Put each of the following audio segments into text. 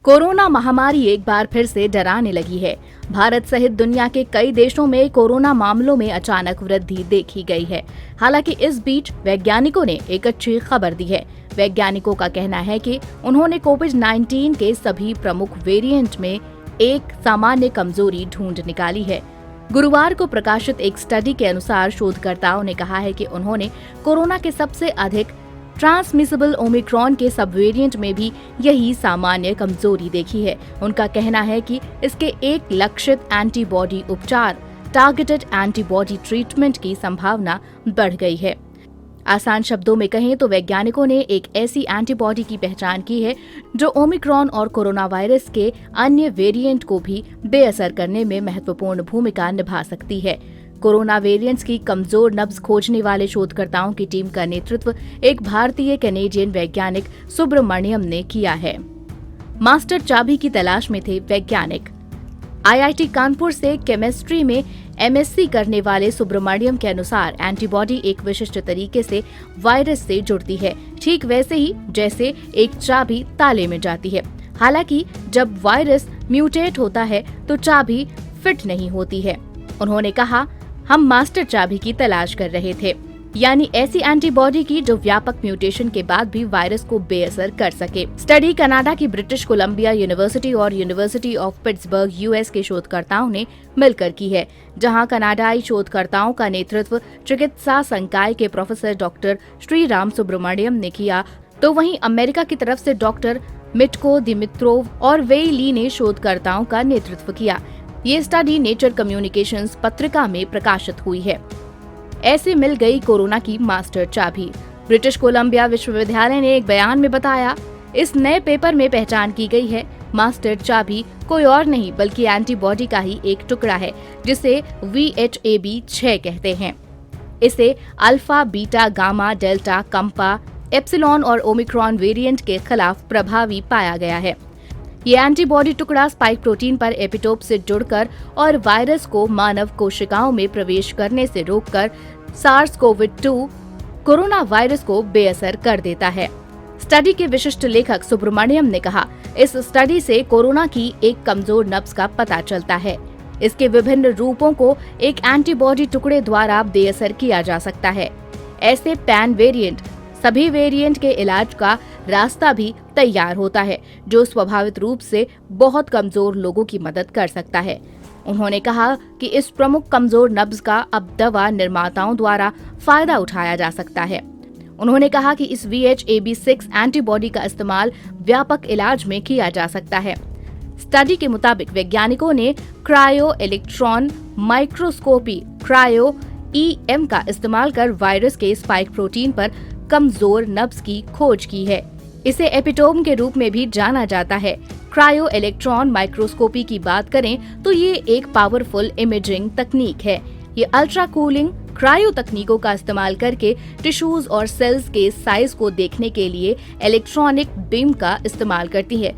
Corona महामारी एक बार फिर से डराने लगी है। भारत सहित दुनिया के कई देशों में कोरोना मामलों में अचानक वृद्धि देखी गई है। हालांकि इस बीच वैज्ञानिकों ने एक अच्छी खबर दी है। वैज्ञानिकों का कहना है कि उन्होंने कोविड-19 के सभी प्रमुख वेरिएंट में एक सामान्य कमजोरी ढूंढ निकाली है। गुरुवार को प्रकाशित एक स्टडी के अनुसार शोधकर्ताओं ने कहा है कि उन्होंने कोरोना के सबसे अधिक ट्रांसमिसिबल ओमिक्रॉन के सब वेरिएंट में भी यही सामान्य कमजोरी देखी है। उनका कहना है कि इसके एक लक्षित एंटीबॉडी उपचार टारगेटेड एंटीबॉडी ट्रीटमेंट की संभावना बढ़ गई है। आसान शब्दों में कहें तो वैज्ञानिकों ने एक ऐसी एंटीबॉडी की पहचान की है जो ओमिक्रॉन और कोरोना वायरस के अन्य वेरिएंट को भी बेअसर करने में महत्वपूर्ण भूमिका निभा सकती है। कोरोना वेरिएंट्स की कमजोर नब्ज खोजने वाले शोधकर्ताओं की टीम का नेतृत्व एक भारतीय कैनेडियन वैज्ञानिक सुब्रमण्यम ने किया है। मास्टर चाबी की तलाश में थे वैज्ञानिक। आईआईटी कानपुर से केमिस्ट्री में एमएससी करने वाले सुब्रमण्यम के अनुसार एंटीबॉडी एक विशिष्ट तरीके से वायरस से जुड़ती है, ठीक वैसे ही जैसे एक चाबी ताले में जाती है। हालांकि जब वायरस म्यूटेट होता है तो चाबी फिट नहीं होती है। उन्होंने कहा, हम मास्टर चाबी की तलाश कर रहे थे, यानी ऐसी एंटीबॉडी की जो व्यापक म्यूटेशन के बाद भी वायरस को बेअसर कर सके। स्टडी कनाडा की ब्रिटिश कोलंबिया यूनिवर्सिटी और यूनिवर्सिटी ऑफ पिट्सबर्ग यूएस के शोधकर्ताओं ने मिलकर की है, जहां कनाडाई शोधकर्ताओं का नेतृत्व चिकित्सा संकाय के प्रोफेसर डॉक्टर श्रीराम सुब्रमण्यम ने किया, तो वहीं अमेरिका की तरफ से डॉक्टर मिटको दिमित्रोव और वेई ली ने शोधकर्ताओं का नेतृत्व किया। ये स्टडी नेचर कम्युनिकेशंस पत्रिका में प्रकाशित हुई है। ऐसे मिल गई कोरोना की मास्टर चाबी। ब्रिटिश कोलंबिया विश्वविद्यालय ने एक बयान में बताया, इस नए पेपर में पहचान की गई है मास्टर चाबी कोई और नहीं बल्कि एंटीबॉडी का ही एक टुकड़ा है, जिसे VHAB6 कहते हैं। इसे alpha, beta, gamma, delta, kappa, epsilon और ओमिक्रॉन वेरिएंट के खिलाफ प्रभावी पाया गया है। ये एंटीबॉडी टुकड़ा स्पाइक प्रोटीन पर एपिटोप से जुड़कर और वायरस को मानव कोशिकाओं में प्रवेश करने से रोककर SARS-CoV-2 कोरोना वायरस को बेअसर कर देता है। स्टडी के विशिष्ट लेखक सुब्रमण्यम ने कहा, इस स्टडी से कोरोना की एक कमजोर नब्ज का पता चलता है। इसके विभिन्न रूपों को एक एंटीबॉडी टुकड़े द्वारा बेअसर किया जा सकता है। ऐसे पैन वेरिएंट सभी वेरिएंट के इलाज का रास्ता भी तैयार होता है, जो स्वाभाविक रूप से बहुत कमजोर लोगों की मदद कर सकता है। उन्होंने कहा कि इस प्रमुख कमजोर नब्ज का अब दवा निर्माताओं द्वारा फायदा उठाया जा सकता है। उन्होंने कहा कि इस VHAB6 एंटीबॉडी का इस्तेमाल व्यापक इलाज में किया जा सकता है। स्टडी के मुताबिक वैज्ञानिकों ने cryo electron microscopy cryo EM का इस्तेमाल कर वायरस के स्पाइक प्रोटीन पर कमजोर नब्ज की खोज की है। इसे एपिटोम के रूप में भी जाना जाता है। क्रायो इलेक्ट्रॉन माइक्रोस्कोपी की बात करें तो ये एक पावरफुल इमेजिंग तकनीक है। ये अल्ट्रा कूलिंग क्रायो तकनीकों का इस्तेमाल करके टिश्यूज और सेल्स के साइज को देखने के लिए इलेक्ट्रॉनिक बीम का इस्तेमाल करती है।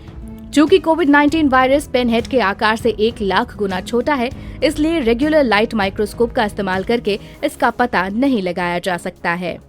चूंकि कोविड-19 वायरस पेनहेड के आकार से 1 लाख गुना छोटा है, इसलिए रेगुलर लाइट माइक्रोस्कोप का इस्तेमाल करके इसका पता नहीं लगाया जा सकता है।